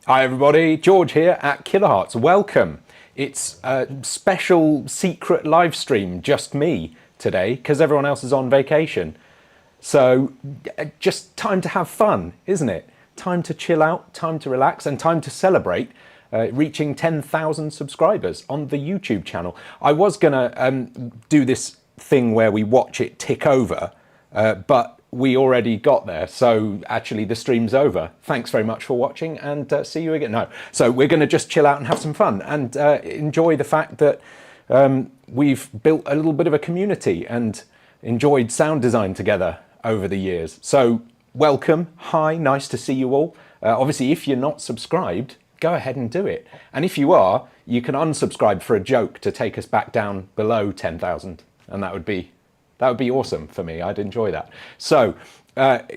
Hi everybody, George here at Kilohearts. Welcome. It's a special secret live stream, just me today, because everyone else is on vacation. So just time to have fun, isn't it? Time to chill out, time to relax, and time to celebrate reaching 10,000 subscribers on the YouTube channel. I was gonna do this thing where we watch it tick over, but we already got there, so actually the stream's over. Thanks very much for watching, and see you again. No, so we're going to just chill out and have some fun and enjoy the fact that we've built a little bit of a community and enjoyed sound design together over the years. So welcome, hi, nice to see you all. Obviously, if you're not subscribed, go ahead and do it. And if you are, you can unsubscribe for a joke to take us back down below 10,000, and that would be awesome for me. I'd enjoy that. So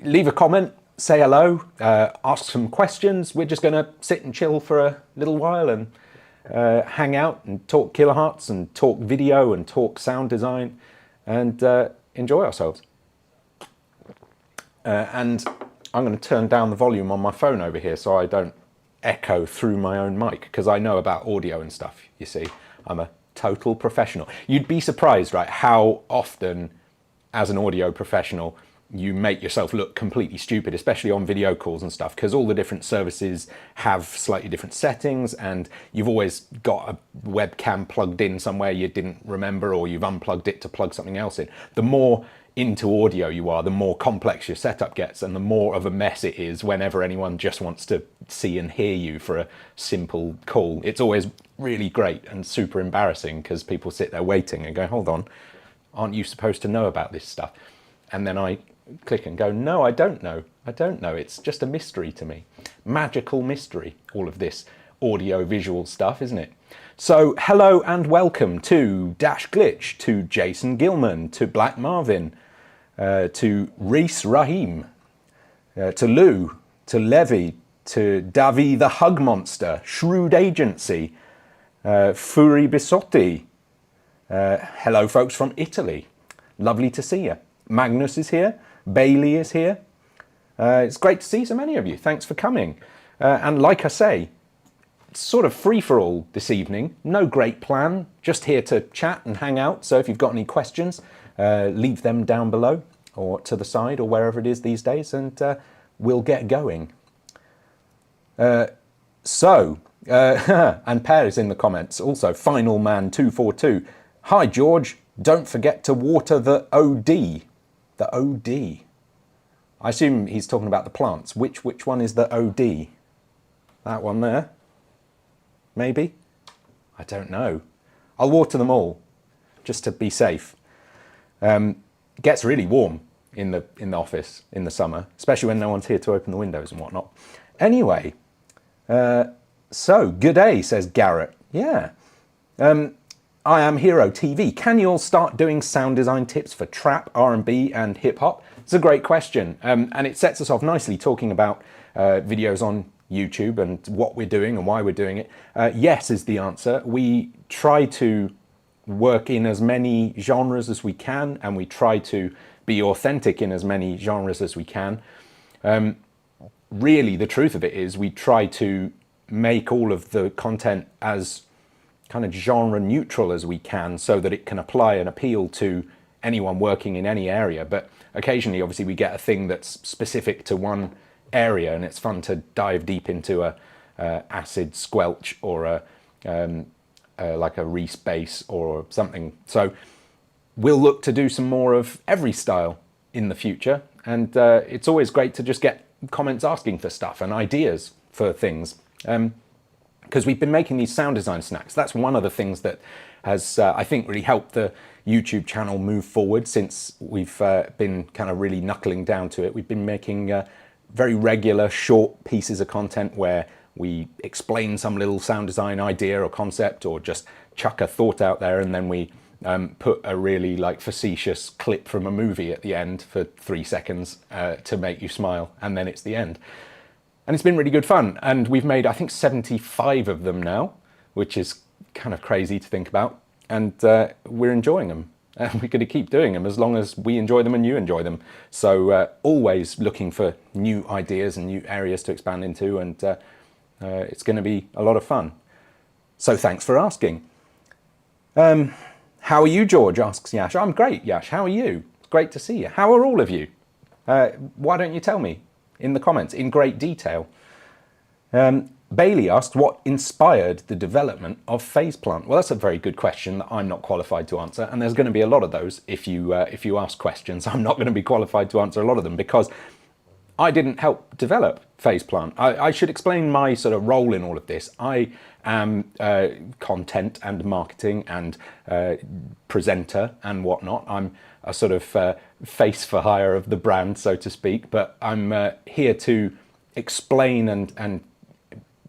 leave a comment, say hello, ask some questions. We're just going to sit and chill for a little while and hang out and talk Kilohearts and talk video and talk sound design and enjoy ourselves. And I'm going to turn down the volume on my phone over here so I don't echo through my own mic, because I know about audio and stuff, you see. I'm a total professional. You'd be surprised, right, how often as an audio professional you make yourself look completely stupid, especially on video calls and stuff, because all the different services have slightly different settings and you've always got a webcam plugged in somewhere you didn't remember, or you've unplugged it to plug something else in. The more into audio you are, the more complex your setup gets and the more of a mess it is whenever anyone just wants to see and hear you for a simple call. It's always really great and super embarrassing because people sit there waiting and go, hold on, aren't you supposed to know about this stuff? And then I click and go, no, I don't know. It's just a mystery to me. Magical mystery, all of this audio visual stuff, isn't it? So hello and welcome to Dash Glitch, to Jason Gilman, to Black Marvin, to Reese Rahim, to Lou, to Levy, to Davi the Hug Monster, Shrewd Agency, Furi Bisotti. Hello folks from Italy. Lovely to see you. Magnus is here. Bailey is here. It's great to see so many of you. Thanks for coming. And like I say, it's sort of free-for-all this evening. No great plan. Just here to chat and hang out. So if you've got any questions, leave them down below or to the side or wherever it is these days, and we'll get going. And Per is in the comments. Also, Final Man 242. Hi George, don't forget to water the OD. The OD. I assume he's talking about the plants. Which one is the OD? That one there? Maybe? I don't know. I'll water them all, just to be safe. It gets really warm in the office in the summer, especially when no one's here to open the windows and whatnot. Anyway, so good day, says Garrett. Yeah. I am Hero TV. Can you all start doing sound design tips for trap, R&B and hip hop? It's a great question. And it sets us off nicely talking about videos on YouTube and what we're doing and why we're doing it. Yes is the answer. We try to work in as many genres as we can, and we try to be authentic in as many genres as we can. Really, the truth of it is we try to make all of the content as kind of genre neutral as we can so that it can apply and appeal to anyone working in any area. But occasionally, obviously, we get a thing that's specific to one area, and it's fun to dive deep into a acid squelch or like a Reese bass or something. So we'll look to do some more of every style in the future, and it's always great to just get comments asking for stuff and ideas for things, because we've been making these sound design snacks. That's one of the things that has I think really helped the YouTube channel move forward since we've been kind of really knuckling down to it. We've been making very regular short pieces of content where we explain some little sound design idea or concept, or just chuck a thought out there, and then we put a really like facetious clip from a movie at the end for 3 seconds to make you smile, and then it's the end. And it's been really good fun, and we've made I think 75 of them now, which is kind of crazy to think about, and we're enjoying them. And we're going to keep doing them as long as we enjoy them and you enjoy them. So always looking for new ideas and new areas to expand into, and It's going to be a lot of fun. So thanks for asking. How are you, George, asks Yash. I'm great, Yash. How are you? It's great to see you. How are all of you? Why don't you tell me in the comments in great detail? Bailey asked, what inspired the development of Phaseplant? Well, that's a very good question that I'm not qualified to answer, and there's going to be a lot of those if you ask questions. I'm not going to be qualified to answer a lot of them because I didn't help develop Phaseplant. I should explain my sort of role in all of this. I am content and marketing and presenter and whatnot. I'm a sort of face for hire of the brand, so to speak, but I'm here to explain and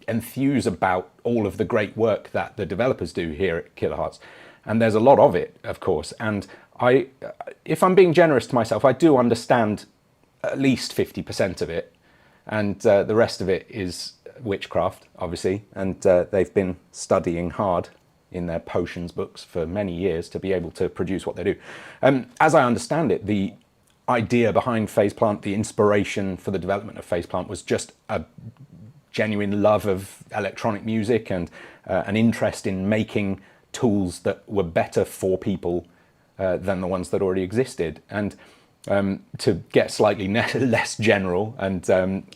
enthuse about all of the great work that the developers do here at Kilohearts. And there's a lot of it, of course. And if I'm being generous to myself, I do understand at least 50% of it. And the rest of it is witchcraft, obviously. And they've been studying hard in their potions books for many years to be able to produce what they do. As I understand it, the idea behind Phaseplant, the inspiration for the development of Phaseplant was just a genuine love of electronic music and an interest in making tools that were better for people than the ones that already existed. And to get slightly less general and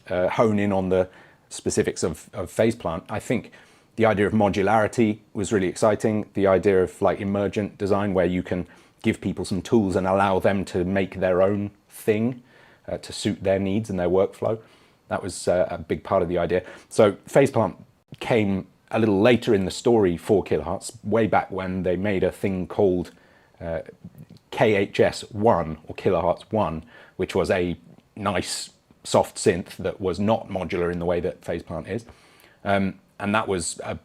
hone in on the specifics of Phaseplant, I think the idea of modularity was really exciting. The idea of like emergent design, where you can give people some tools and allow them to make their own thing to suit their needs and their workflow. That was a big part of the idea. So Phaseplant came a little later in the story for Kilohearts, way back when they made a thing called KHS1 or Kilohearts 1, which was a nice soft synth that was not modular in the way that Phaseplant is. And that was a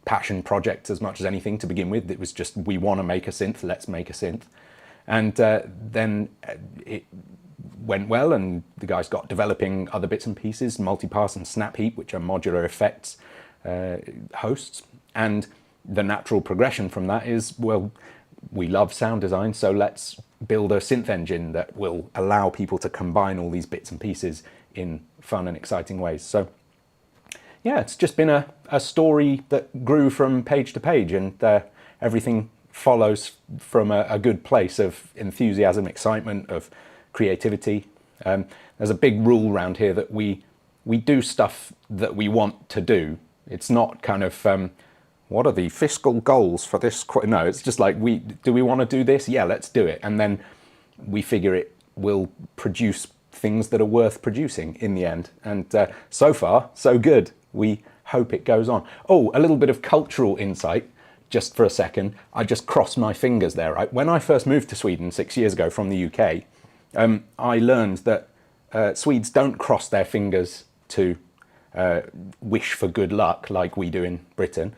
passion project as much as anything to begin with. It was just, we want to make a synth, let's make a synth. And then it went well, and the guys got developing other bits and pieces, multipass and snap heap, which are modular effects hosts. And the natural progression from that is, well, we love sound design, so let's build a synth engine that will allow people to combine all these bits and pieces in fun and exciting ways. So yeah, it's just been a story that grew from page to page, and everything follows from a good place of enthusiasm, excitement, of creativity. There's a big rule around here that we do stuff that we want to do. It's not kind of what are the fiscal goals for this? No, it's just like, do we want to do this? Yeah, let's do it. And then we figure it will produce things that are worth producing in the end. And so far, so good. We hope it goes on. Oh, a little bit of cultural insight, just for a second. I just crossed my fingers there, right? When I first moved to Sweden 6 years ago from the UK, I learned that Swedes don't cross their fingers to wish for good luck like we do in Britain.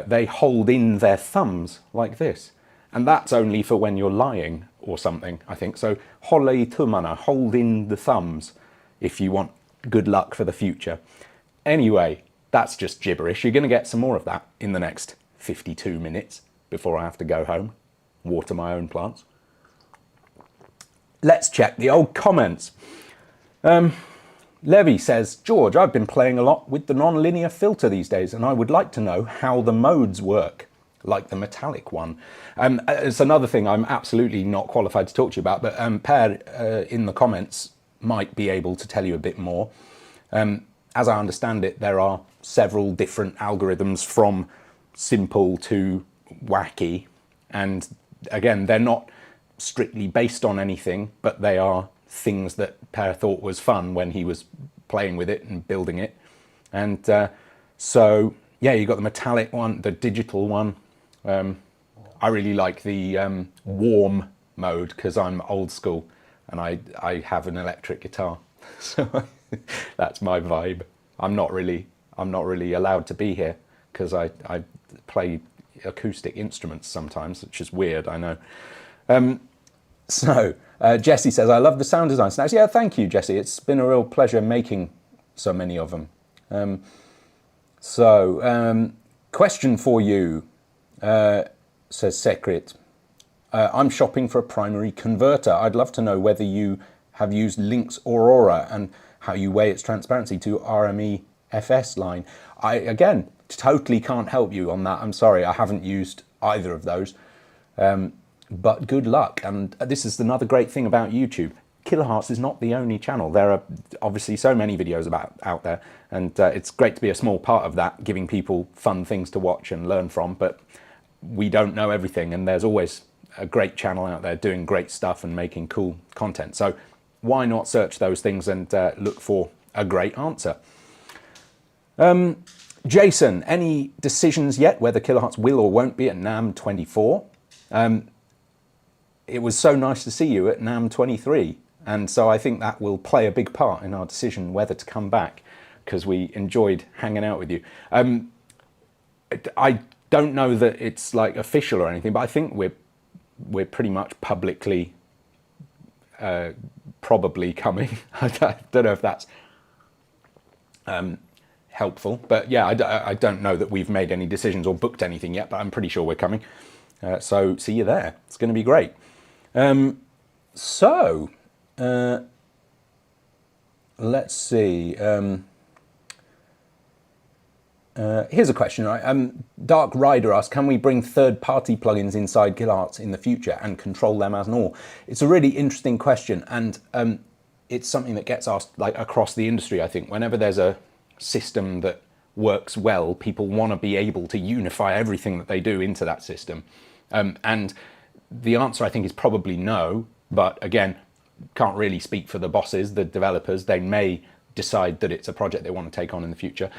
They hold in their thumbs like this. And that's only for when you're lying or something, I think. So, hålla i tummarna, hold in the thumbs if you want good luck for the future. Anyway, that's just gibberish. You're going to get some more of that in the next 52 minutes before I have to go home, water my own plants. Let's check the old comments. Levy says, George, I've been playing a lot with the non-linear filter these days, and I would like to know how the modes work, like the metallic one. It's another thing I'm absolutely not qualified to talk to you about, but Per in the comments might be able to tell you a bit more. As I understand it, there are several different algorithms from simple to wacky, and again, they're not strictly based on anything, but they are things that Per thought was fun when he was playing with it and building it. And so yeah, you got the metallic one, the digital one. I really like the warm mode because I'm old school and I have an electric guitar, so that's my vibe. I'm not really allowed to be here because I play acoustic instruments sometimes, which is weird, I know. So Jesse says, I love the sound design snacks. Yeah, thank you, Jesse. It's been a real pleasure making so many of them. Question for you, says Secret. I'm shopping for a primary converter. I'd love to know whether you have used Link's Aurora and how you weigh its transparency to RME FS line. I, again, totally can't help you on that. I'm sorry, I haven't used either of those. But good luck. And this is another great thing about YouTube. Kilohearts is not the only channel. There are obviously so many videos out there, and it's great to be a small part of that, giving people fun things to watch and learn from, but we don't know everything, and there's always a great channel out there doing great stuff and making cool content. So why not search those things and look for a great answer? Jason, any decisions yet whether Kilohearts will or won't be at NAMM 24? It was so nice to see you at NAMM 23, and so I think that will play a big part in our decision whether to come back, because we enjoyed hanging out with you. I don't know that it's like official or anything, but I think we're pretty much publicly probably coming. I don't know if that's helpful, but yeah, I don't know that we've made any decisions or booked anything yet, but I'm pretty sure we're coming. So see you there. It's going to be great. Let's see. Here's a question, right? Dark Rider asks, can we bring third-party plugins inside Kilohearts in the future and control them as normal? It's a really interesting question, and it's something that gets asked like across the industry, I think. Whenever there's a system that works well, people want to be able to unify everything that they do into that system. And the answer, I think, is probably no, but again, can't really speak for the bosses, the developers. They may decide that it's a project they want to take on in the future.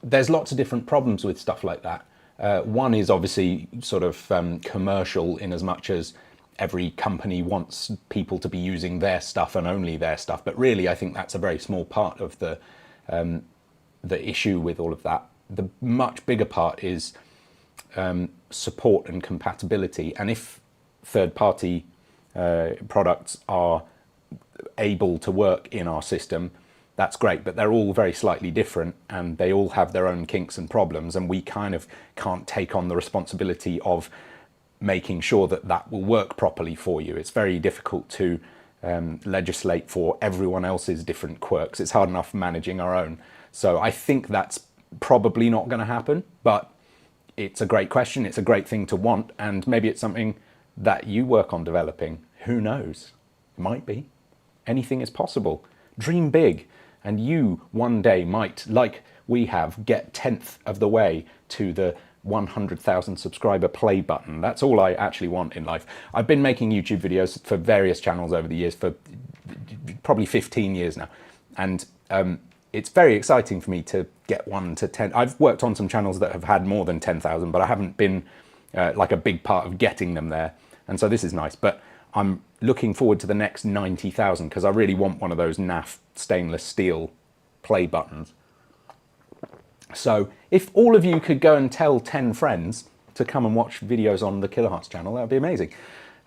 There's lots of different problems with stuff like that. One is obviously sort of commercial, in as much as every company wants people to be using their stuff and only their stuff. But really, I think that's a very small part of the issue with all of that. The much bigger part is support and compatibility. And if third-party products are able to work in our system, that's great, but they're all very slightly different, and they all have their own kinks and problems, and we kind of can't take on the responsibility of making sure that that will work properly for you. It's very difficult to legislate for everyone else's different quirks. It's hard enough managing our own. So I think that's probably not going to happen, but it's a great question. It's a great thing to want, and maybe it's something that you work on developing. Who knows? It might be. Anything is possible. Dream big, and you one day might, like we have, get 10th of the way to the 100,000 subscriber play button. That's all I actually want in life. I've been making YouTube videos for various channels over the years for probably 15 years now, and it's very exciting for me to get 1 to 10. I've worked on some channels that have had more than 10,000, but I haven't been like a big part of getting them there, and so this is nice. But I'm looking forward to the next 90,000, because I really want one of those naff stainless steel play buttons. So if all of you could go and tell 10 friends to come and watch videos on the Kilohearts channel, that would be amazing.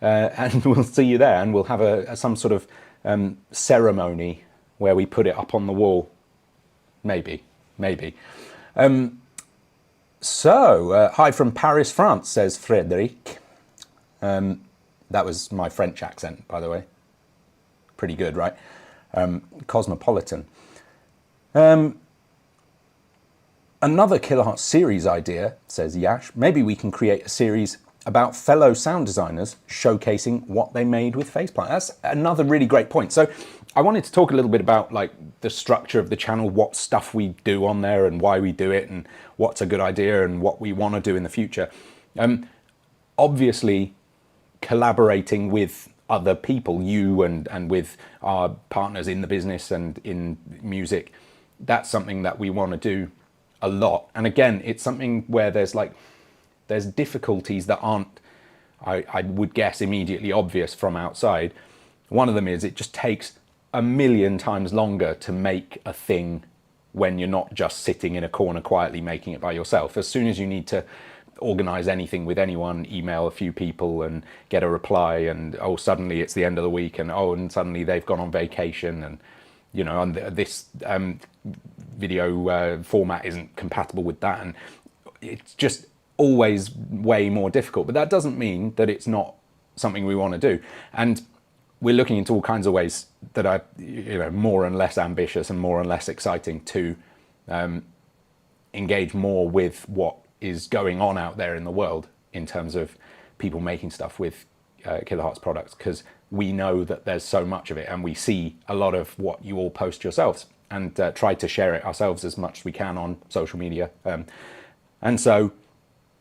And we'll see you there, and we'll have some sort of ceremony where we put it up on the wall. Maybe. Hi from Paris, France, says Frédéric. That was my French accent, by the way. Pretty good, right? Cosmopolitan. Another Kilohearts series idea, says Yash. Maybe we can create a series about fellow sound designers showcasing what they made with Faceplant. That's another really great point. So I wanted to talk a little bit about like the structure of the channel, what stuff we do on there and why we do it, and what's a good idea and what we want to do in the future. Obviously, collaborating with other people, you and with our partners in the business and in music, that's something that we want to do a lot. And again, it's something where there's difficulties that aren't, I would guess, immediately obvious from outside. One of them is it just takes a million times longer to make a thing when you're not just sitting in a corner quietly making it by yourself. As soon as you need to organize anything with anyone, email a few people and get a reply, and oh, suddenly it's the end of the week, and oh, and suddenly they've gone on vacation, and you know, and this video format isn't compatible with that, and it's just always way more difficult. But that doesn't mean that it's not something we want to do, and we're looking into all kinds of ways that are, you know, more and less ambitious and more and less exciting to engage more with what is going on out there in the world in terms of people making stuff with Kilohearts products, because we know that there's so much of it, and we see a lot of what you all post yourselves, and try to share it ourselves as much as we can on social media. And so,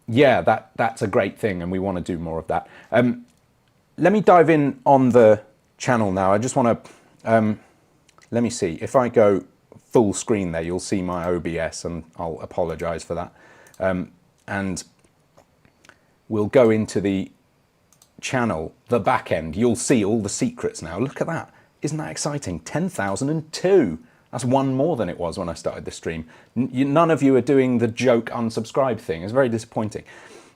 yeah, that's a great thing, and we want to do more of that. Let me dive in on the channel now. I just want to, let me see, if I go full screen there, you'll see my OBS, and I'll apologize for that. And we'll go into the channel, the back end. You'll see all the secrets now. Look at that. Isn't that exciting? 10,002. That's one more than it was when I started the stream. None of you are doing the joke unsubscribe thing. It's very disappointing.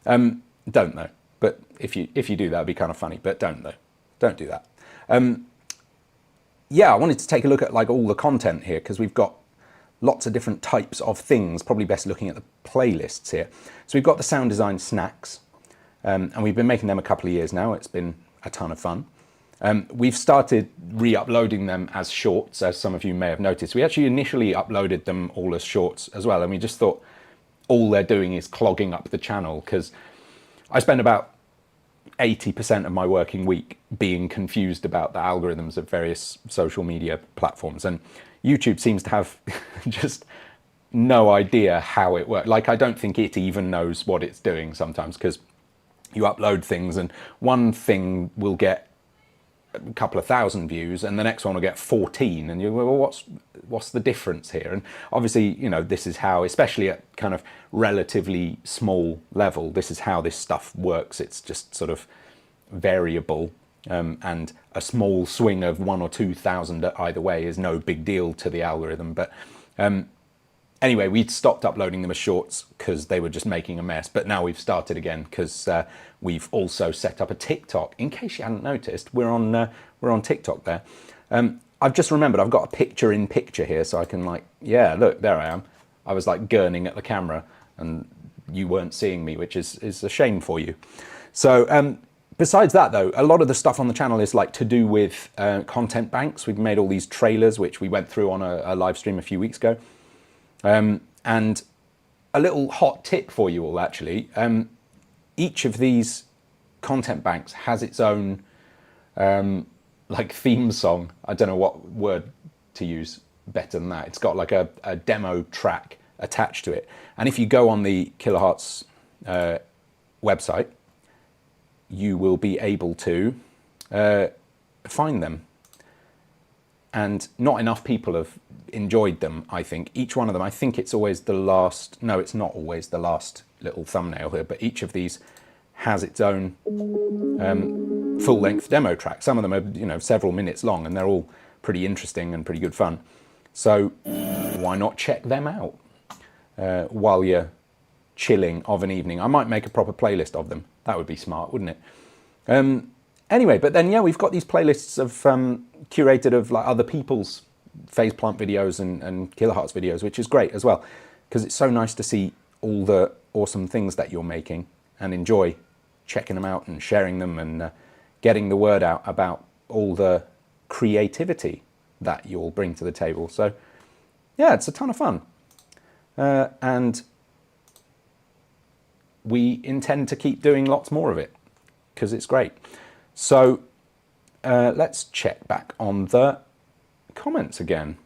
Don't though. But if you do, that'd be kind of funny. But don't though. Don't do that. Yeah, I wanted to take a look at like all the content here, because we've got lots of different types of things. Probably best looking at the playlists here. So we've got the sound design snacks, and we've been making them a couple of years now. It's been a ton of fun. We've started re-uploading them as shorts, as some of you may have noticed. We actually initially uploaded them all as shorts as well, and we just thought all they're doing is clogging up the channel, because I spend about 80% of my working week being confused about the algorithms of various social media platforms, and YouTube seems to have just no idea how it works. Like, I don't think it even knows what it's doing sometimes, because you upload things and one thing will get a couple of thousand views and the next one will get 14, and you go, well, what's the difference here? And obviously, you know, this is how, especially at kind of relatively small level, this is how this stuff works. It's just sort of variable, and a small swing of 1,000 or 2,000 either way is no big deal to the algorithm. But anyway, we'd stopped uploading them as shorts because they were just making a mess. But now we've started again because we've also set up a TikTok. In case you hadn't noticed, we're on TikTok there. I've just remembered I've got a picture in picture here, so I can, like, yeah, look, there I am. I was like gurning at the camera and you weren't seeing me, which is a shame for you. So besides that though, a lot of the stuff on the channel is like to do with content banks. We've made all these trailers, which we went through on a live stream a few weeks ago. And a little hot tip for you all, actually. Each of these content banks has its own like theme song. I don't know what word to use better than that. It's got like a demo track attached to it. And if you go on the Kilohearts website, you will be able to find them. And not enough people have enjoyed them, I think. Each one of them, I think it's always the last, no, it's not always the last little thumbnail here, but each of these has its own full-length demo track. Some of them are, you know, several minutes long, and they're all pretty interesting and pretty good fun. So why not check them out while you're chilling of an evening? I might make a proper playlist of them. That would be smart, wouldn't it? Anyway, but then, yeah, we've got these playlists of curated of like other people's phase plant videos and Kilohearts videos, which is great as well, because it's so nice to see all the awesome things that you're making and enjoy checking them out and sharing them and getting the word out about all the creativity that you'll bring to the table. So yeah, it's a ton of fun. And we intend to keep doing lots more of it because it's great. So let's check back on the comments again.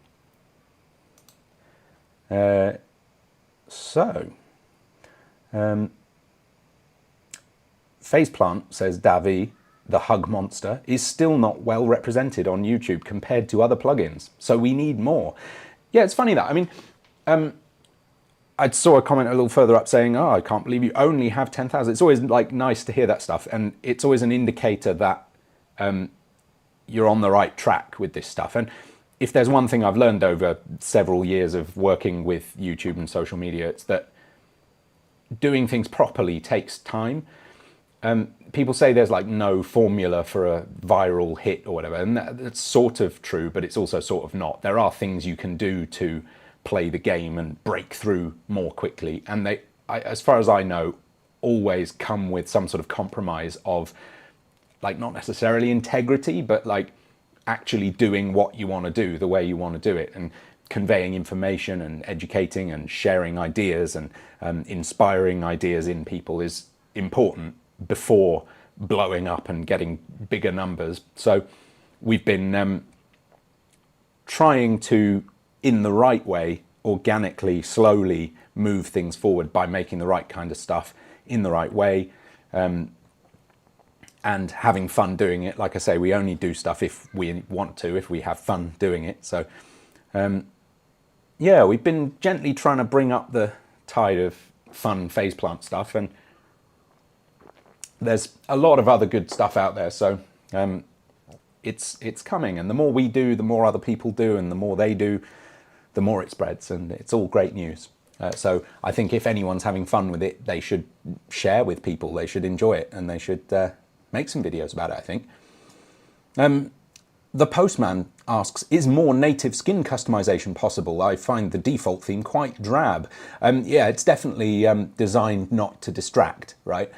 Faceplant says, Davi, the hug monster, is still not well represented on YouTube compared to other plugins, so we need more. Yeah, it's funny that. I mean, I saw a comment a little further up saying, oh, I can't believe you only have 10,000. It's always like nice to hear that stuff, and it's always an indicator that you're on the right track with this stuff. And if there's one thing I've learned over several years of working with YouTube and social media, it's that doing things properly takes time. People say there's like no formula for a viral hit or whatever, and that's sort of true, but it's also sort of not. There are things you can do to play the game and break through more quickly, and they, as far as I know, always come with some sort of compromise of, like, not necessarily integrity, but like actually doing what you want to do the way you want to do it. And conveying information and educating and sharing ideas and inspiring ideas in people is important before blowing up and getting bigger numbers. So we've been trying to, in the right way, organically, slowly move things forward by making the right kind of stuff in the right way, and having fun doing it. Like I say, we only do stuff if we want to, if we have fun doing it. So yeah, we've been gently trying to bring up the tide of fun faceplant stuff, and there's a lot of other good stuff out there. So it's coming, and the more we do, the more other people do, and the more they do, the more it spreads, and it's all great news. So I think if anyone's having fun with it, they should share with people, they should enjoy it, and they should make some videos about it, I think. The Postman asks, is more native skin customization possible? I find the default theme quite drab. Yeah, it's definitely designed not to distract, right?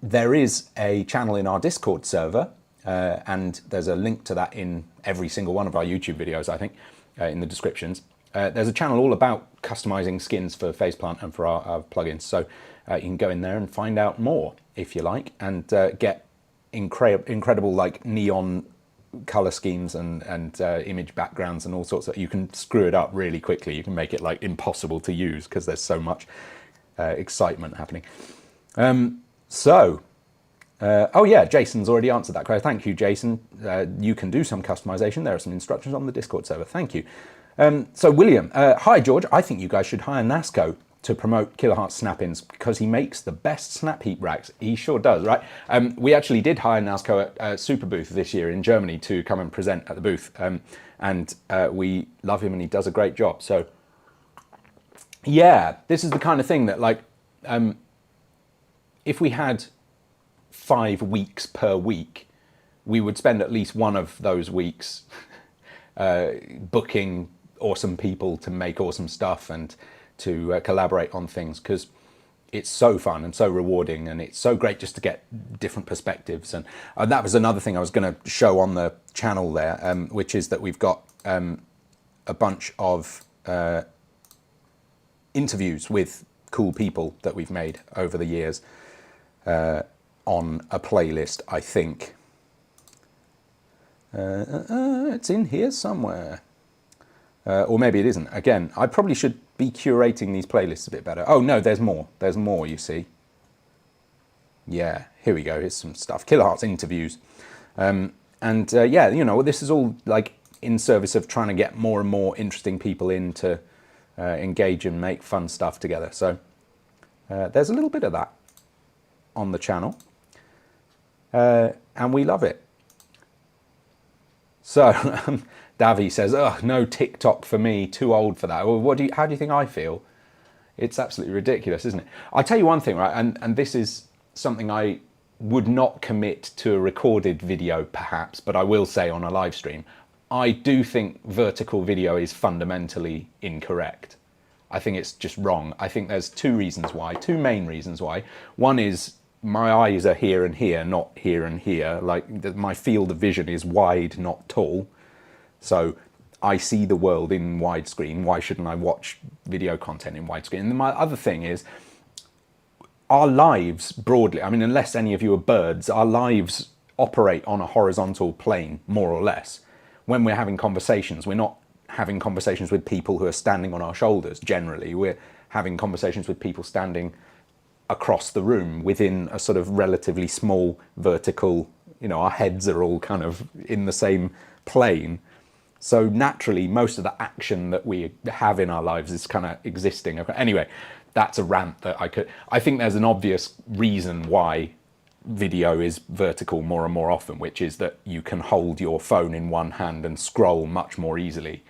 There is a channel in our Discord server, and there's a link to that in every single one of our YouTube videos, I think, in the descriptions. There's a channel all about customizing skins for Faceplant and for our plugins, so you can go in there and find out more if you like, and get incredible like neon color schemes and image backgrounds and all sorts of. You can screw it up really quickly. You can make it like impossible to use because there's so much excitement happening. Oh yeah, Jason's already answered that question. Thank you, Jason. You can do some customization. There are some instructions on the Discord server. Thank you. So William, hi George, I think you guys should hire Nasco to promote Kilohearts snap-ins because he makes the best snap heap racks. He sure does, right? We actually did hire Nasco at Super Booth this year in Germany to come and present at the booth, and we love him and he does a great job. So yeah, this is the kind of thing that like, if we had 5 weeks per week, we would spend at least one of those weeks booking awesome people to make awesome stuff and to collaborate on things, because it's so fun and so rewarding, and it's so great just to get different perspectives. And that was another thing I was going to show on the channel there, which is that we've got a bunch of interviews with cool people that we've made over the years on a playlist, I think. It's in here somewhere. Or maybe it isn't. Again, I probably should be curating these playlists a bit better. Oh no, there's more. There's more, you see. Yeah, here we go. Here's some stuff. Kilohearts interviews. Yeah, you know, this is all like in service of trying to get more and more interesting people in to engage and make fun stuff together. So there's a little bit of that on the channel. And we love it. So Davi says, oh, no TikTok for me, too old for that. Well, how do you think I feel? It's absolutely ridiculous, isn't it? I'll tell you one thing, right? And this is something I would not commit to a recorded video, perhaps, but I will say on a live stream. I do think vertical video is fundamentally incorrect. I think it's just wrong. I think there's two main reasons why. One is my eyes are here and here, not here and here. Like my field of vision is wide, not tall. So I see the world in widescreen. Why shouldn't I watch video content in widescreen? And my other thing is, our lives broadly, I mean, unless any of you are birds, our lives operate on a horizontal plane, more or less. When we're having conversations, we're not having conversations with people who are standing on our shoulders, generally. We're having conversations with people standing across the room within a sort of relatively small vertical, you know, our heads are all kind of in the same plane. So naturally, most of the action that we have in our lives is kind of existing. Anyway, that's a rant that I think there's an obvious reason why video is vertical more and more often, which is that you can hold your phone in one hand and scroll much more easily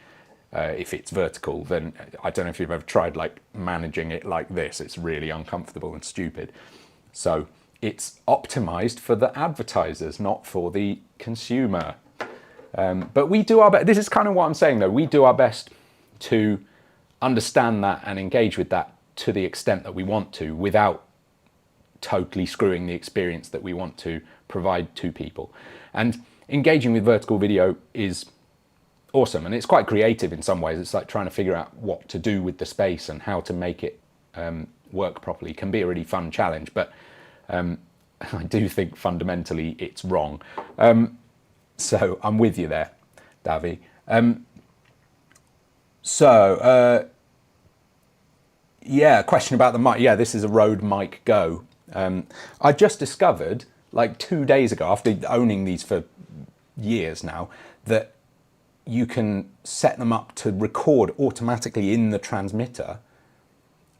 if it's vertical. Then I don't know if you've ever tried like managing it like this. It's really uncomfortable and stupid. So it's optimized for the advertisers, not for the consumer. But we do our best. This is kind of what I'm saying though. We do our best to understand that and engage with that to the extent that we want to, without totally screwing the experience that we want to provide to people. And engaging with vertical video is awesome. And it's quite creative in some ways. It's like trying to figure out what to do with the space and how to make it work properly. Can be a really fun challenge, but I do think fundamentally it's wrong. So I'm with you there, Davi. Yeah, question about the mic. Yeah, this is a Rode Mic Go. I just discovered, like 2 days ago, after owning these for years now, that you can set them up to record automatically in the transmitter,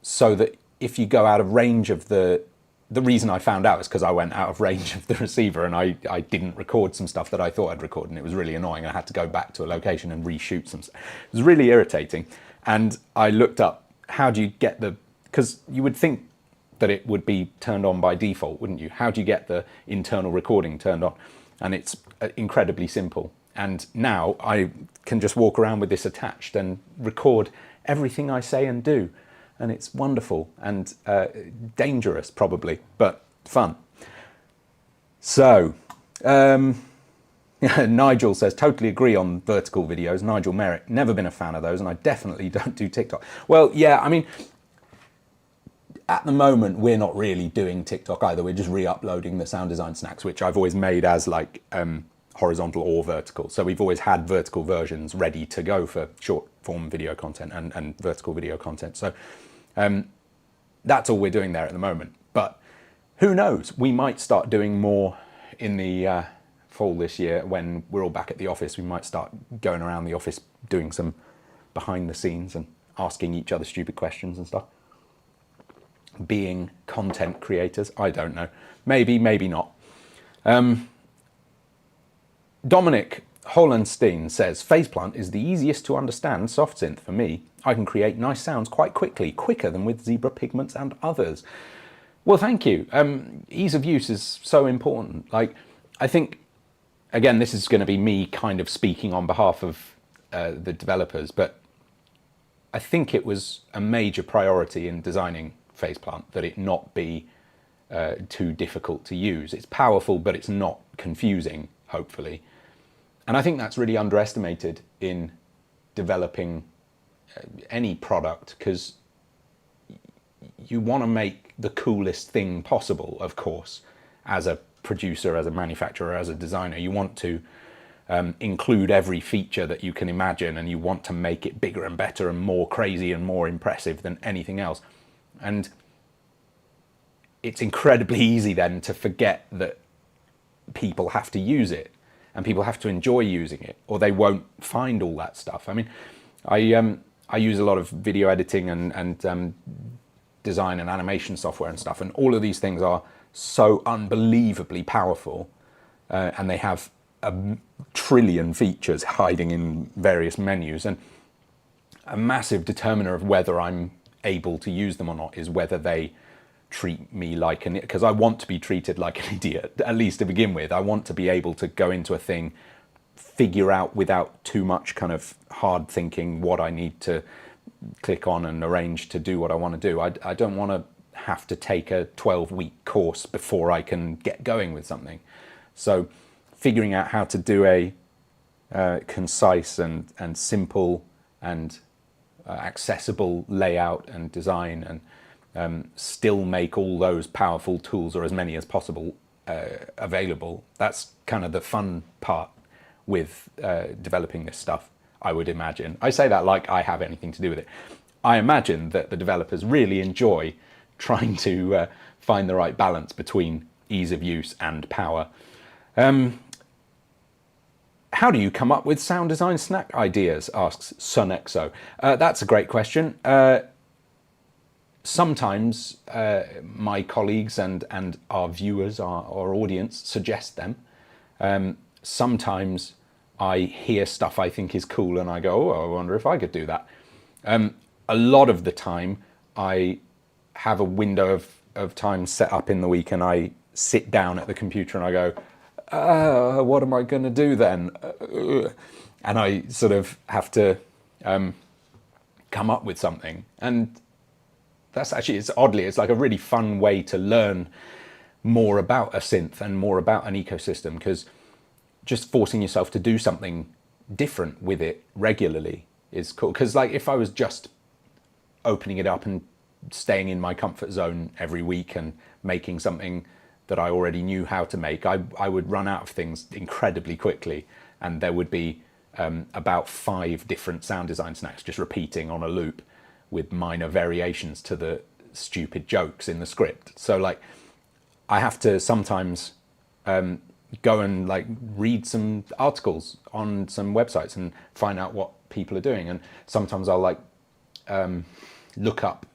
so that if you go out of range of the reason I found out is because I went out of range of the receiver and I didn't record some stuff that I thought I'd record, and it was really annoying. I had to go back to a location and reshoot some stuff. It was really irritating. And I looked up, how do you get because you would think that it would be turned on by default, wouldn't you? How do you get the internal recording turned on? And it's incredibly simple. And now I can just walk around with this attached and record everything I say and do. And it's wonderful and dangerous probably, but fun. So, Nigel says, totally agree on vertical videos. Nigel Merrick, never been a fan of those, and I definitely don't do TikTok. Well, yeah, I mean, at the moment, we're not really doing TikTok either. We're just re-uploading the sound design snacks, which I've always made as like horizontal or vertical. So we've always had vertical versions ready to go for short form video content and vertical video content. So that's all we're doing there at the moment. But who knows? We might start doing more in the fall this year when we're all back at the office. We might start going around the office doing some behind the scenes and asking each other stupid questions and stuff. Being content creators, I don't know. Maybe, maybe not. Dominic Hollenstein says, Faceplant is the easiest to understand soft synth for me. I can create nice sounds quite quickly, quicker than with Zebra Pigments and others. Well, thank you. Ease of use is so important. Like, I think, again, this is going to be me kind of speaking on behalf of the developers, but I think it was a major priority in designing Faceplant that it not be too difficult to use. It's powerful, but it's not confusing, hopefully. And I think that's really underestimated in developing any product, because you want to make the coolest thing possible, of course, as a producer, as a manufacturer, as a designer. You want to include every feature that you can imagine, and you want to make it bigger and better and more crazy and more impressive than anything else. And it's incredibly easy then to forget that people have to use it and people have to enjoy using it, or they won't find all that stuff. I mean, I use a lot of video editing and design and animation software and stuff, and all of these things are so unbelievably powerful, and they have a trillion features hiding in various menus, and a massive determiner of whether I'm able to use them or not is whether they treat me like an idiot, because I want to be treated like an idiot, at least to begin with. I want to be able to go into a thing, figure out without too much kind of hard thinking what I need to click on and arrange to do what I want to do. I don't want to have to take a 12-week course before I can get going with something. So figuring out how to do a concise and simple and accessible layout and design, and still make all those powerful tools, or as many as possible, available. That's kind of the fun part with developing this stuff, I would imagine. I say that like I have anything to do with it. I imagine that the developers really enjoy trying to find the right balance between ease of use and power. How do you come up with sound design snack ideas, asks Sunexo. That's a great question. Sometimes my colleagues and our viewers, our audience, suggest them. Sometimes I hear stuff I think is cool and I go, oh, I wonder if I could do that. A lot of the time I have a window of time set up in the week, and I sit down at the computer and I go, what am I going to do then? And I sort of have to come up with something. And that's actually, it's like a really fun way to learn more about a synth and more about an ecosystem, because just forcing yourself to do something different with it regularly is cool. Because like if I was just opening it up and staying in my comfort zone every week and making something that I already knew how to make, I would run out of things incredibly quickly, and there would be about 5 different sound design snacks just repeating on a loop with minor variations to the stupid jokes in the script. So like I have to sometimes go and like read some articles on some websites and find out what people are doing, and sometimes I'll like look up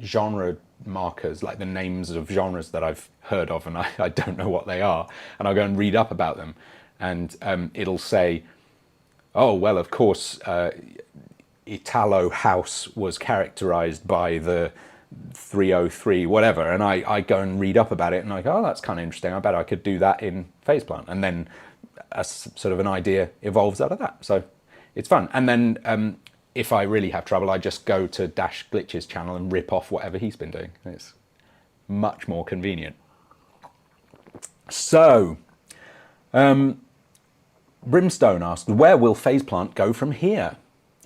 genre markers, like the names of genres that I've heard of and I don't know what they are, and I'll go and read up about them, and it'll say, oh well, of course Italo house was characterized by the 303 whatever, and I go and read up about it and I go, oh, that's kind of interesting, I bet I could do that in Faceplant, and then sort of an idea evolves out of that. So it's fun. And then if I really have trouble, I just go to Dash Glitch's channel and rip off whatever he's been doing. It's much more convenient. So Brimstone asked, where will Faceplant go from here?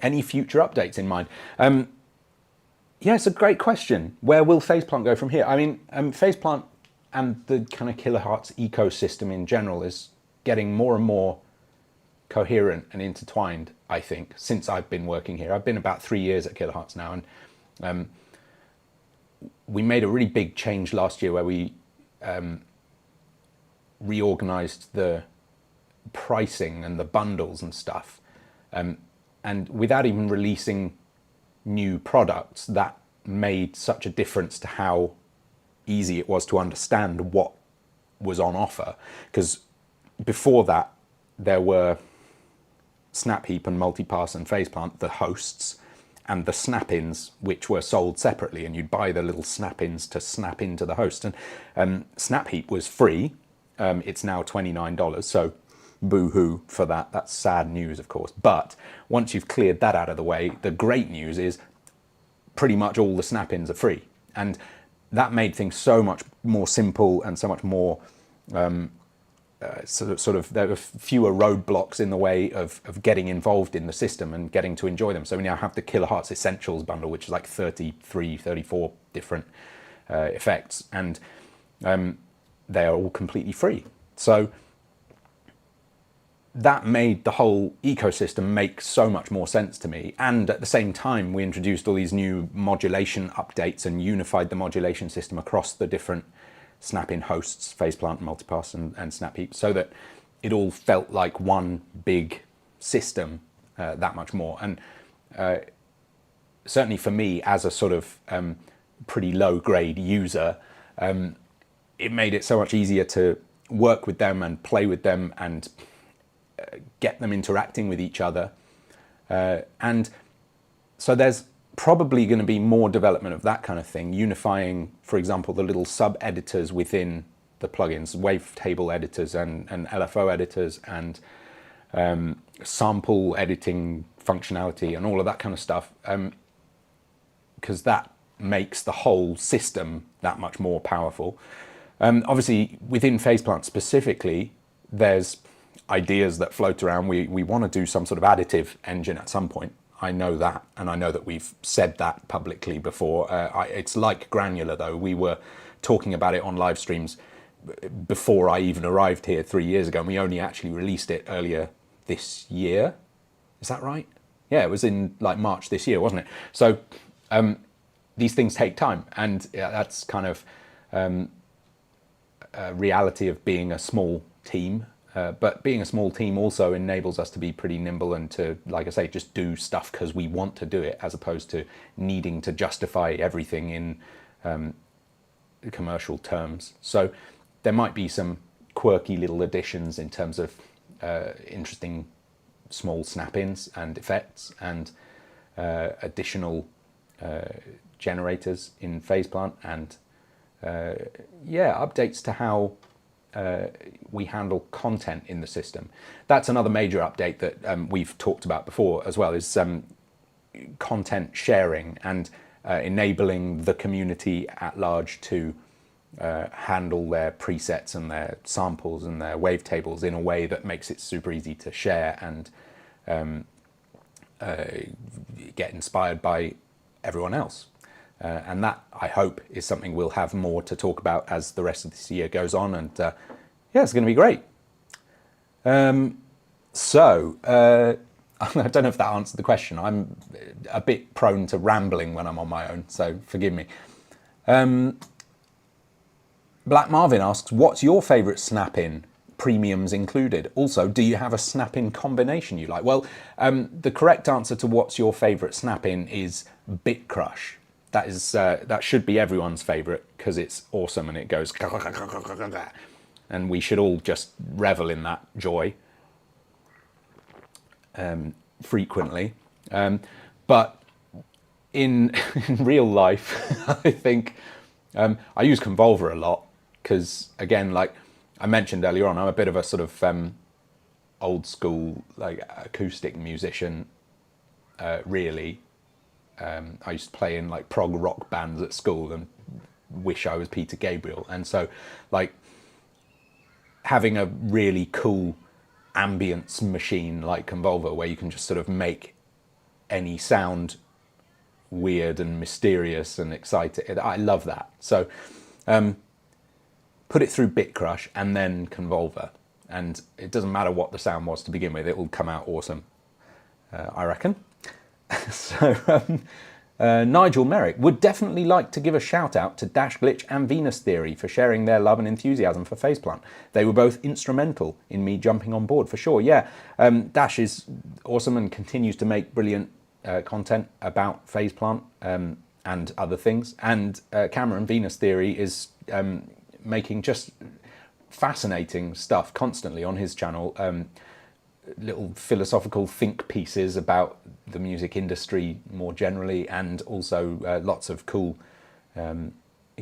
Any future updates in mind? Yeah, it's a great question. Where will Faceplant go from here? I mean, Faceplant and the kind of Kilohearts ecosystem in general is getting more and more coherent and intertwined, I think, since I've been working here. I've been about 3 years at Kilohearts now, and we made a really big change last year where we reorganized the pricing and the bundles and stuff. And without even releasing new products, that made such a difference to how easy it was to understand what was on offer. Because before that, there were Snapheap and Multipass and Faceplant, the hosts, and the snap-ins, which were sold separately, and you'd buy the little snap-ins to snap into the host. And Snapheap was free. It's now $29, so boo-hoo for that. That's sad news, of course. But once you've cleared that out of the way, the great news is pretty much all the snap-ins are free. And that made things so much more simple and so much more sort of there were fewer roadblocks in the way of getting involved in the system and getting to enjoy them. So we now have the Kilohearts Essentials bundle, which is like 33, 34 different effects, and they are all completely free. So that made the whole ecosystem make so much more sense to me. And at the same time, we introduced all these new modulation updates and unified the modulation system across the different snap-in hosts, Faceplant, Multipass, and Snapheap, so that it all felt like one big system that much more. And certainly for me, as a sort of pretty low-grade user, it made it so much easier to work with them and play with them and get them interacting with each other. And so there's probably going to be more development of that kind of thing, unifying, for example, the little sub-editors within the plugins, wavetable editors and LFO editors and sample editing functionality and all of that kind of stuff, because that makes the whole system that much more powerful. Obviously, within Faceplant specifically, there's ideas that float around. We want to do some sort of additive engine at some point. I know that, and I know that we've said that publicly before. It's like Granular, though. We were talking about it on live streams before I even arrived here 3 years ago, and we only actually released it earlier this year. Is that right? Yeah, it was in like March this year, wasn't it? So these things take time, and that's kind of a reality of being a small team. But being a small team also enables us to be pretty nimble and to, like I say, just do stuff because we want to do it, as opposed to needing to justify everything in commercial terms. So there might be some quirky little additions in terms of interesting small snap-ins and effects and additional generators in Faceplant and yeah, updates to how we handle content in the system. That's another major update that we've talked about before as well, is content sharing and enabling the community at large to handle their presets and their samples and their wavetables in a way that makes it super easy to share and get inspired by everyone else. And that, I hope, is something we'll have more to talk about as the rest of this year goes on. And yeah, it's going to be great. I don't know if that answered the question. I'm a bit prone to rambling when I'm on my own, so forgive me. Black Marvin asks, what's your favourite snap-in, premiums included? Also, do you have a snap-in combination you like? Well, the correct answer to what's your favourite snap-in is Bit Crush. That should be everyone's favourite because it's awesome and it goes and we should all just revel in that joy frequently. But in real life, I think I use Convolver a lot because, again, like I mentioned earlier on, I'm a bit of a sort of old school like acoustic musician, really. I used to play in like prog rock bands at school and wish I was Peter Gabriel. And so like having a really cool ambience machine like Convolver where you can just sort of make any sound weird and mysterious and exciting, I love that. So put it through Bit Crush and then Convolver, and it doesn't matter what the sound was to begin with, it will come out awesome, I reckon. So Nigel Merrick would definitely like to give a shout out to Dash Glitch and Venus Theory for sharing their love and enthusiasm for Faceplant. They were both instrumental in me jumping on board for sure. Yeah, Dash is awesome and continues to make brilliant content about Faceplant and other things. And Cameron, Venus Theory, is making just fascinating stuff constantly on his channel. Little philosophical think pieces about the music industry more generally, and also lots of cool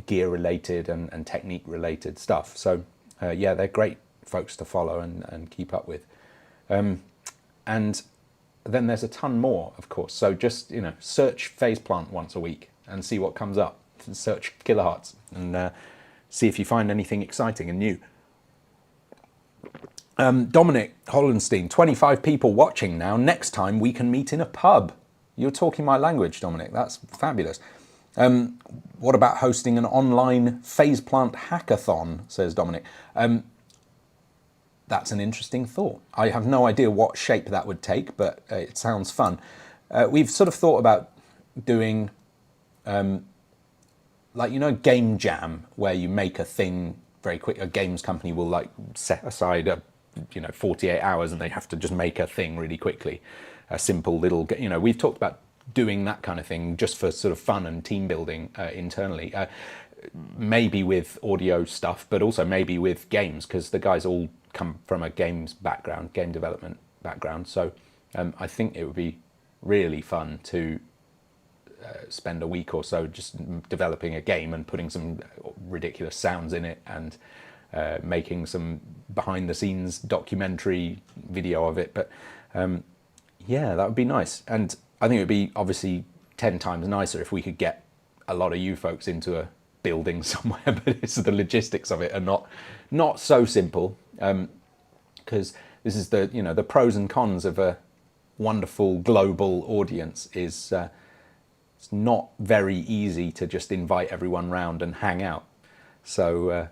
gear related and technique related stuff. So yeah, they're great folks to follow and keep up with. And then there's a ton more, of course. So just, you know, search Faceplant once a week and see what comes up. Search Kilohearts and see if you find anything exciting and new. Dominic Hollenstein, 25 people watching now. Next time we can meet in a pub. You're talking my language, Dominic. That's fabulous. What about hosting an online Faceplant hackathon, says Dominic. That's an interesting thought. I have no idea what shape that would take, but it sounds fun. We've sort of thought about doing, like, you know, game jam, where you make a thing very quick. A games company will like set aside a 48 hours and they have to just make a thing really quickly, a simple little, we've talked about doing that kind of thing just for sort of fun and team building internally, maybe with audio stuff, but also maybe with games, because the guys all come from a games background, game development background. So I think it would be really fun to spend a week or so just developing a game and putting some ridiculous sounds in it and making some behind the scenes documentary video of it. But yeah, that would be nice. And I think it would be obviously 10 times nicer if we could get a lot of you folks into a building somewhere, but it's the logistics of it are not so simple, because this is the pros and cons of a wonderful global audience is it's not very easy to just invite everyone round and hang out. So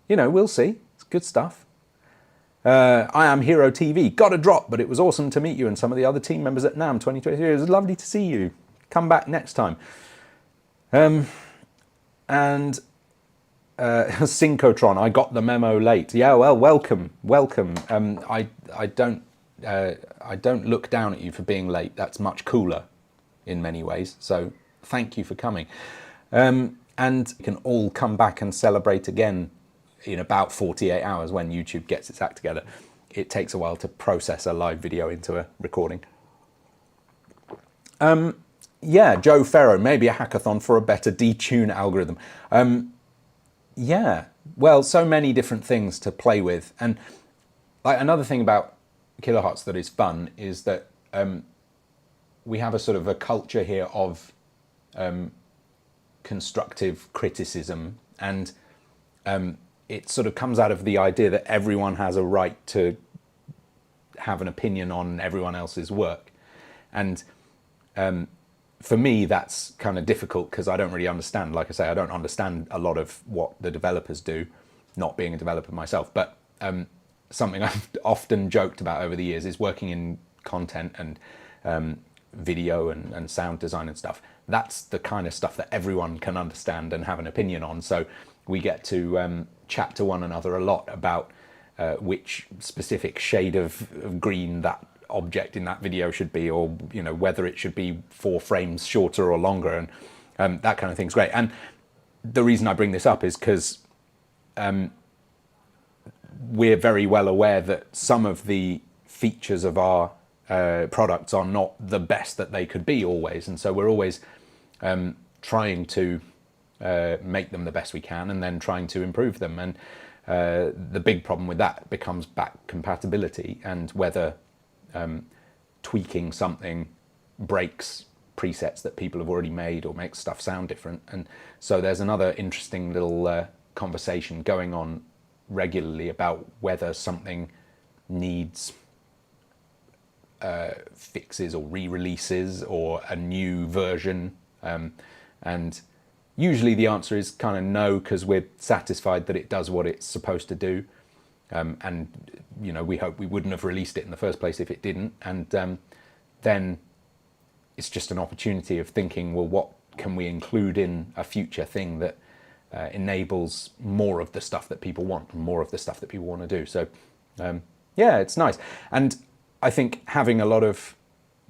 we'll see. It's good stuff. I am Hero TV. Got a drop, but it was awesome to meet you and some of the other team members at NAMM 2023. It was lovely to see you. Come back next time. And Synchrotron, I got the memo late. Yeah, well, welcome. I don't look down at you for being late. That's much cooler in many ways. So thank you for coming. And you can all come back and celebrate again in about 48 hours when YouTube gets its act together. It takes a while to process a live video into a recording. Yeah, Joe Ferro, maybe a hackathon for a better detune algorithm. Yeah, well, so many different things to play with. And like another thing about Kilohearts that is fun is that we have a sort of a culture here of constructive criticism, and it sort of comes out of the idea that everyone has a right to have an opinion on everyone else's work. And for me, that's kind of difficult because I don't really understand. Like I say, I don't understand a lot of what the developers do, not being a developer myself. But something I've often joked about over the years is working in content and video and sound design and stuff. That's the kind of stuff that everyone can understand and have an opinion on. So we get to chat to one another a lot about which specific shade of green that object in that video should be, or you know, whether it should be 4 frames shorter or longer, and that kind of thing's great. And the reason I bring this up is because we're very well aware that some of the features of our products are not the best that they could be always, and so we're always trying to make them the best we can and then trying to improve them. And the big problem with that becomes back compatibility, and whether tweaking something breaks presets that people have already made or makes stuff sound different. And so there's another interesting little conversation going on regularly about whether something needs fixes or re-releases or a new version, and usually the answer is kind of no, because we're satisfied that it does what it's supposed to do, and you know, we hope we wouldn't have released it in the first place if it didn't. And then it's just an opportunity of thinking, well, what can we include in a future thing that enables more of the stuff that people want and more of the stuff that people want to do. So yeah, it's nice. And I think having a lot of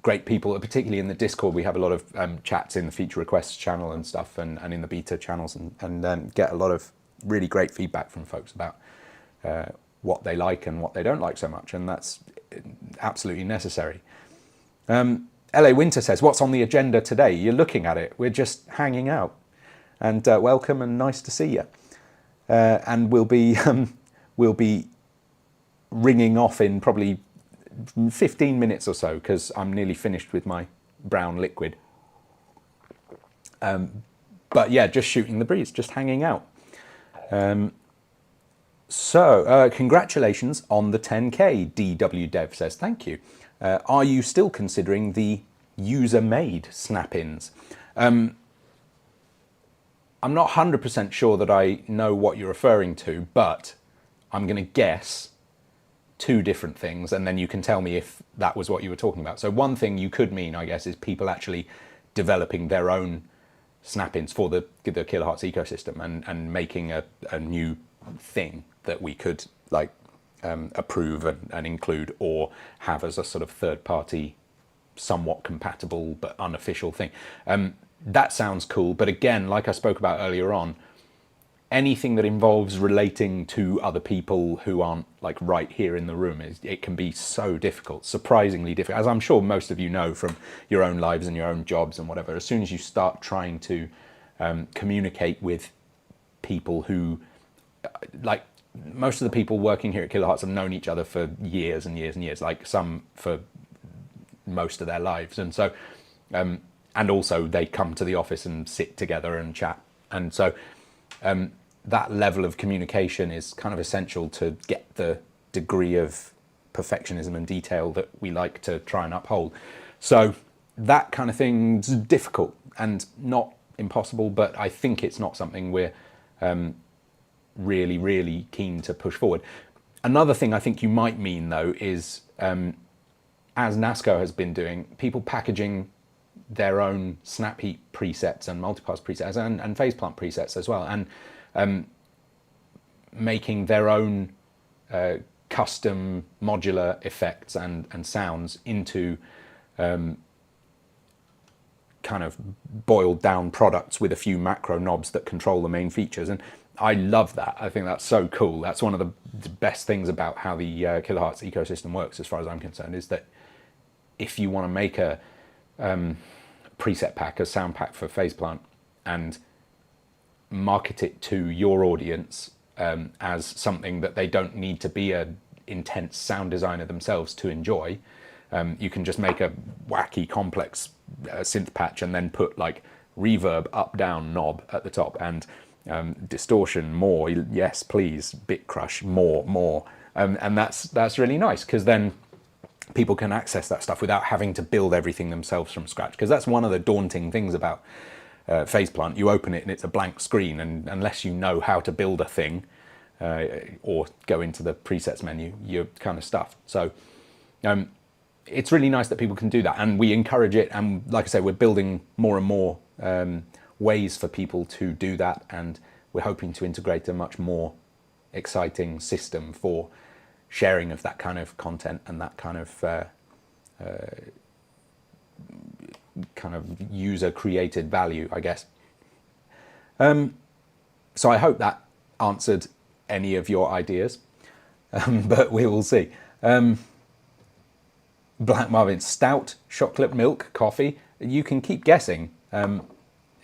great people, particularly in the Discord, we have a lot of chats in the feature requests channel and stuff, and in the beta channels, and get a lot of really great feedback from folks about what they like and what they don't like so much, and that's absolutely necessary. LA Winter says, what's on the agenda today? You're looking at it. We're just hanging out, and welcome and nice to see you. And we'll be ringing off in probably 15 minutes or so, because I'm nearly finished with my brown liquid. But yeah, just shooting the breeze, just hanging out. So congratulations on the 10K, DW Dev says. Thank you. Are you still considering the user-made snap-ins? I'm not 100% sure that I know what you're referring to, but I'm going to guess 2 different things, and then you can tell me if that was what you were talking about. So one thing you could mean, I guess, is people actually developing their own snap-ins for the Kilohearts ecosystem and making a new thing that we could like approve and include, or have as a sort of third-party, somewhat compatible but unofficial thing. That sounds cool, but again, like I spoke about earlier on, anything that involves relating to other people who aren't like right here in the room, it can be so difficult, surprisingly difficult, as I'm sure most of you know from your own lives and your own jobs and whatever. As soon as you start trying to communicate with people who, like, most of the people working here at Kilohearts have known each other for years and years and years, like some for most of their lives. And so, and also they come to the office and sit together and chat. And so that level of communication is kind of essential to get the degree of perfectionism and detail that we like to try and uphold. So that kind of thing's difficult and not impossible, but I think it's not something we're really, really keen to push forward. Another thing I think you might mean, though, is as NASCO has been doing, people packaging their own snap heat presets and multipass presets and phase plant presets as well, and making their own custom modular effects and sounds into kind of boiled down products with a few macro knobs that control the main features. And I love that. I think that's so cool. That's one of the best things about how the Kilohearts ecosystem works, as far as I'm concerned, is that if you want to make a preset pack, a sound pack for phase plant, and market it to your audience as something that they don't need to be a intense sound designer themselves to enjoy, you can just make a wacky complex synth patch and then put like reverb up down knob at the top and distortion more, yes please, bit crush more, and that's really nice, because then people can access that stuff without having to build everything themselves from scratch. Because that's one of the daunting things about Phaseplant. You open it and it's a blank screen, and unless you know how to build a thing or go into the presets menu, you're kind of stuffed. So it's really nice that people can do that, and we encourage it. And like I say, we're building more and more ways for people to do that, and we're hoping to integrate a much more exciting system for sharing of that kind of content and that kind of user created value, I guess. So I hope that answered any of your ideas, but we will see. Black Marvin, stout, chocolate milk, coffee. You can keep guessing.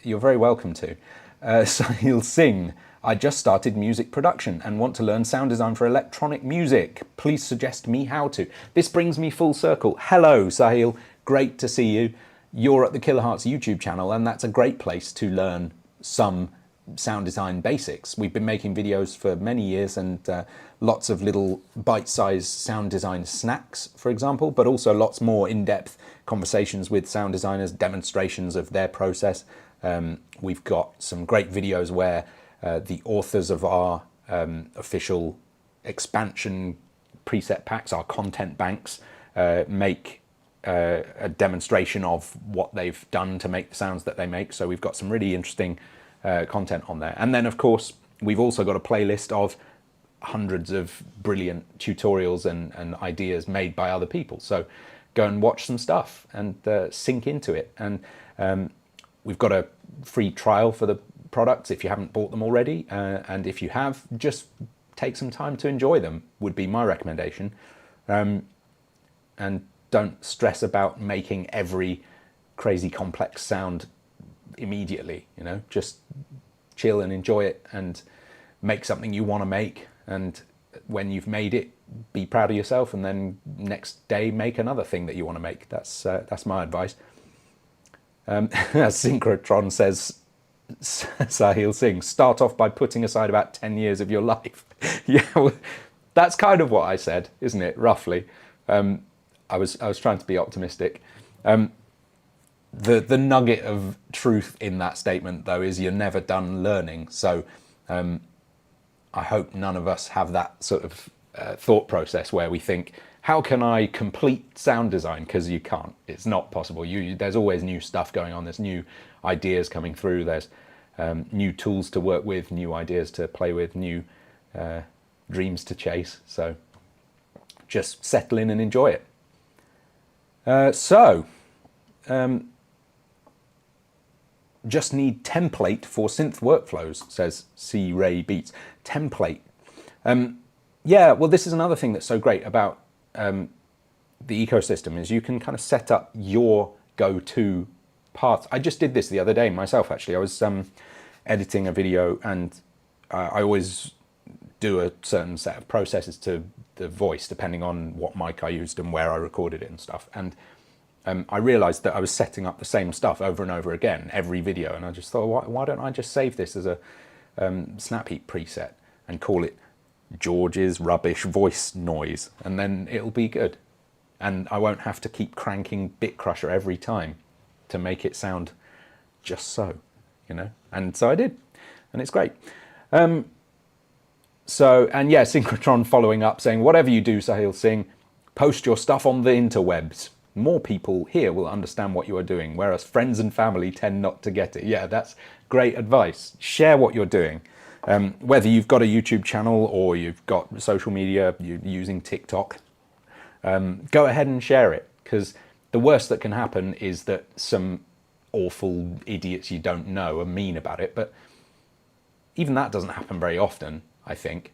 You're very welcome to. Sahil Singh, I just started music production and want to learn sound design for electronic music. Please suggest me how to. This brings me full circle. Hello, Sahil. Great to see you. You're at the Kilohearts YouTube channel, and that's a great place to learn some sound design basics. We've been making videos for many years, and lots of little bite-sized sound design snacks, for example, but also lots more in-depth conversations with sound designers, demonstrations of their process. We've got some great videos where the authors of our official expansion preset packs, our content banks, make a demonstration of what they've done to make the sounds that they make. So we've got some really interesting content on there. And then, of course, we've also got a playlist of hundreds of brilliant tutorials and ideas made by other people. So go and watch some stuff and sink into it. And we've got a free trial for the products if you haven't bought them already. And if you have, just take some time to enjoy them, would be my recommendation. And don't stress about making every crazy complex sound immediately, you know, just chill and enjoy it and make something you want to make. And when you've made it, be proud of yourself, and then next day make another thing that you want to make. That's my advice. As Synchrotron says, Sahil Singh, start off by putting aside about 10 years of your life. Yeah, well, that's kind of what I said, isn't it, roughly? I was trying to be optimistic. The nugget of truth in that statement, though, is you're never done learning. So I hope none of us have that sort of thought process where we think, how can I complete sound design? Because you can't. It's not possible. There's always new stuff going on. There's new ideas coming through. There's new tools to work with, new ideas to play with, new dreams to chase. So just settle in and enjoy it. Just need template for synth workflows, says C. Ray Beats. Template. Yeah, well, this is another thing that's so great about the ecosystem, is you can kind of set up your go-to paths. I just did this the other day myself, actually. I was editing a video, and I always do a certain set of processes to the voice, depending on what mic I used and where I recorded it and stuff. And I realized that I was setting up the same stuff over and over again, every video. And I just thought, why don't I just save this as a Snap Heap preset and call it George's rubbish voice noise, and then it'll be good. And I won't have to keep cranking Bit Crusher every time to make it sound just so, you know? And so I did, and it's great. And yeah, Synchrotron following up saying, whatever you do, Sahil Singh, post your stuff on the interwebs. More people here will understand what you are doing, whereas friends and family tend not to get it. Yeah, that's great advice. Share what you're doing. Whether you've got a YouTube channel or you've got social media, you're using TikTok, go ahead and share it, because the worst that can happen is that some awful idiots you don't know are mean about it. But even that doesn't happen very often, I think.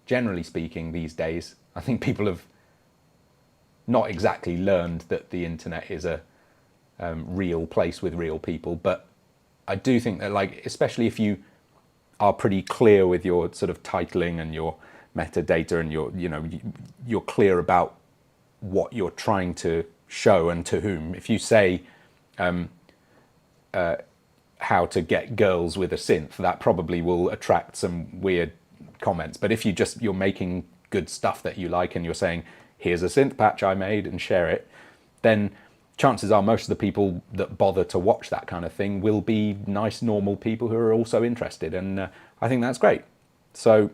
Generally speaking, these days, I think people have not exactly learned that the internet is a real place with real people. But I do think that, like, especially if you are pretty clear with your sort of titling and your metadata, and you're clear about what you're trying to show and to whom. If you say how to get girls with a synth, that probably will attract some weird comments. But if you're making good stuff that you like, and you're saying, here's a synth patch I made, and share it, then chances are most of the people that bother to watch that kind of thing will be nice, normal people who are also interested. And I think that's great. So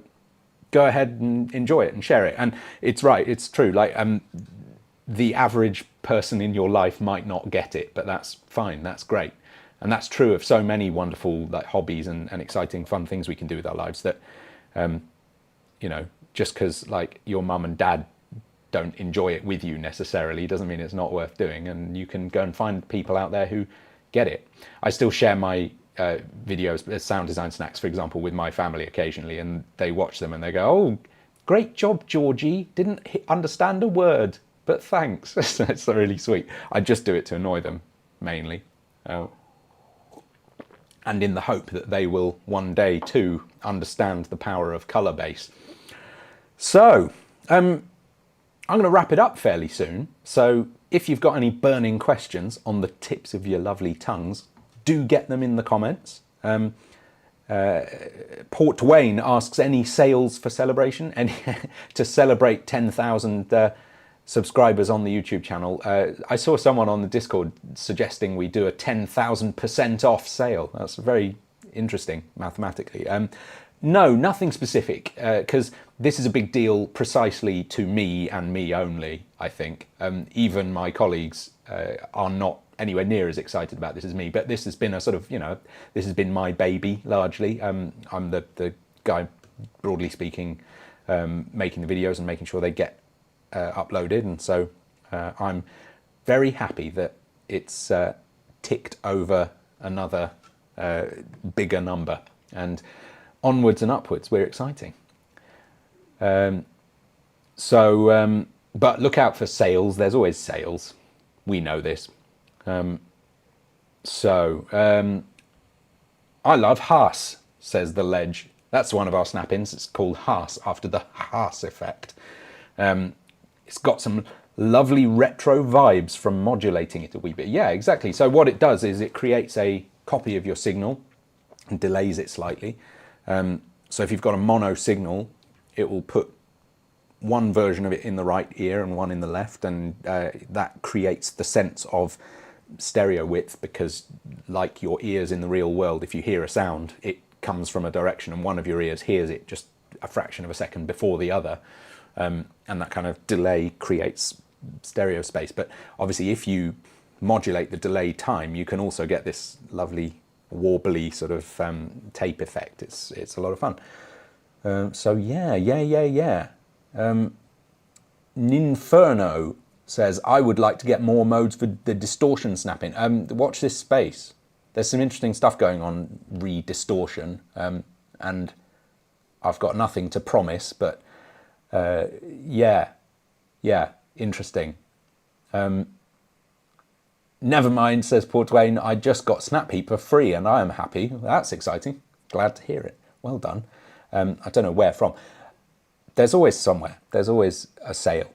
go ahead and enjoy it and share it. And it's right, it's true. Like, the average person in your life might not get it, but that's fine, that's great. And that's true of so many wonderful like hobbies and exciting fun things we can do with our lives, that you know, just because like your mum and dad don't enjoy it with you necessarily doesn't mean it's not worth doing, and you can go and find people out there who get it. I still share my videos, sound design snacks, for example, with my family occasionally, and they watch them and they go, "Oh, great job, Georgie, didn't understand a word, but thanks." It's really sweet. I just do it to annoy them mainly, and in the hope that they will one day too understand the power of color base. So I'm going to wrap it up fairly soon. So if you've got any burning questions on the tips of your lovely tongues, do get them in the comments. Port Wayne asks, any sales for celebration? Any to celebrate 10,000 subscribers on the YouTube channel. I saw someone on the Discord suggesting we do a 10,000% off sale. That's very interesting mathematically. No, nothing specific, because this is a big deal precisely to me and me only, I think. Even my colleagues are not anywhere near as excited about this as me, but this has been a sort of, you know, this has been my baby largely. I'm the guy, broadly speaking, making the videos and making sure they get uploaded, and so I'm very happy that it's ticked over another bigger number, and onwards and upwards, we're exciting. But look out for sales. There's always sales. We know this. I love Haas, says the Ledge. That's one of our snap-ins. It's called Haas, after the Haas effect. It's got some lovely retro vibes from modulating it a wee bit. Yeah, exactly. So what it does is it creates a copy of your signal and delays it slightly. So if you've got a mono signal, it will put one version of it in the right ear and one in the left, and that creates the sense of stereo width, because like your ears in the real world, if you hear a sound, it comes from a direction and one of your ears hears it just a fraction of a second before the other, and that kind of delay creates stereo space. But obviously if you modulate the delay time, you can also get this lovely warbly sort of tape effect. It's a lot of fun. So yeah. Ninferno says, I would like to get more modes for the distortion snapping. Watch this space. There's some interesting stuff going on re-distortion, and I've got nothing to promise, but yeah, interesting. Never mind, says Port Wayne, I just got Snapheap for free and I am happy. That's exciting. Glad to hear it. Well done. I don't know where from. There's always somewhere. There's always a sale.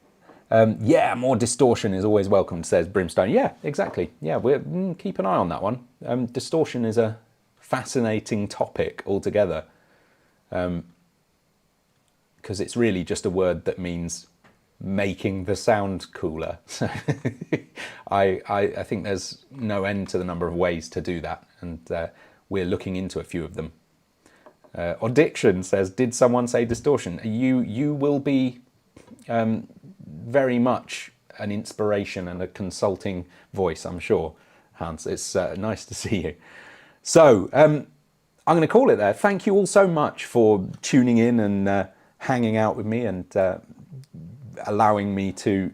Yeah, more distortion is always welcome, says Brimstone. Yeah, exactly. Yeah, we'll keep an eye on that one. Distortion is a fascinating topic altogether, because it's really just a word that means making the sound cooler. So I think there's no end to the number of ways to do that, and we're looking into a few of them. Addiction says, did someone say distortion? You will be very much an inspiration and a consulting voice, I'm sure, Hans. It's nice to see you. So I'm going to call it there. Thank you all so much for tuning in and hanging out with me and allowing me to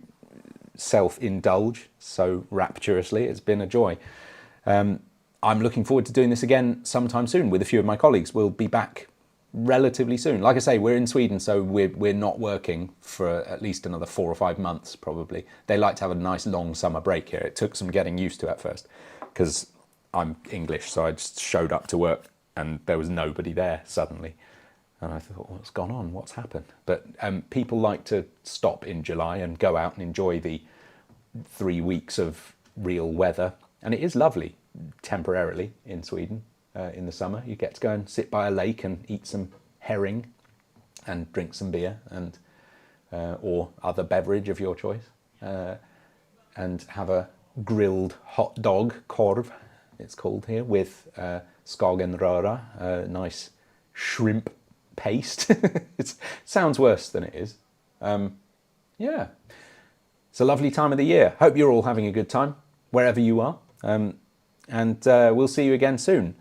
self-indulge so rapturously. It's been a joy. I'm looking forward to doing this again sometime soon with a few of my colleagues. We'll be back relatively soon. Like I say, we're in Sweden, so we're not working for at least another 4 or 5 months, probably. They like to have a nice long summer break here. It took some getting used to at first, because I'm English, so I just showed up to work and there was nobody there suddenly. And I thought, what's gone on? What's happened? But people like to stop in July and go out and enjoy the 3 weeks of real weather. And it is lovely, temporarily, in Sweden in the summer. You get to go and sit by a lake and eat some herring and drink some beer. And or other beverage of your choice, and have a grilled hot dog, korv, it's called here, with skagenröra, a nice shrimp paste. It sounds worse than it is. Yeah, it's a lovely time of the year. Hope you're all having a good time, wherever you are. And we'll see you again soon.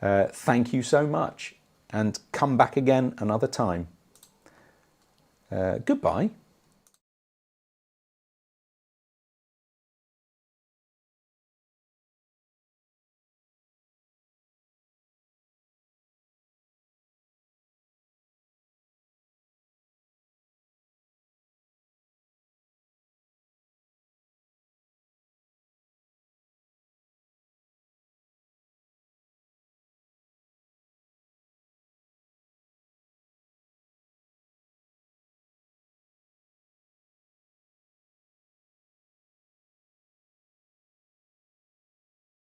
Thank you so much, and come back again another time. Goodbye.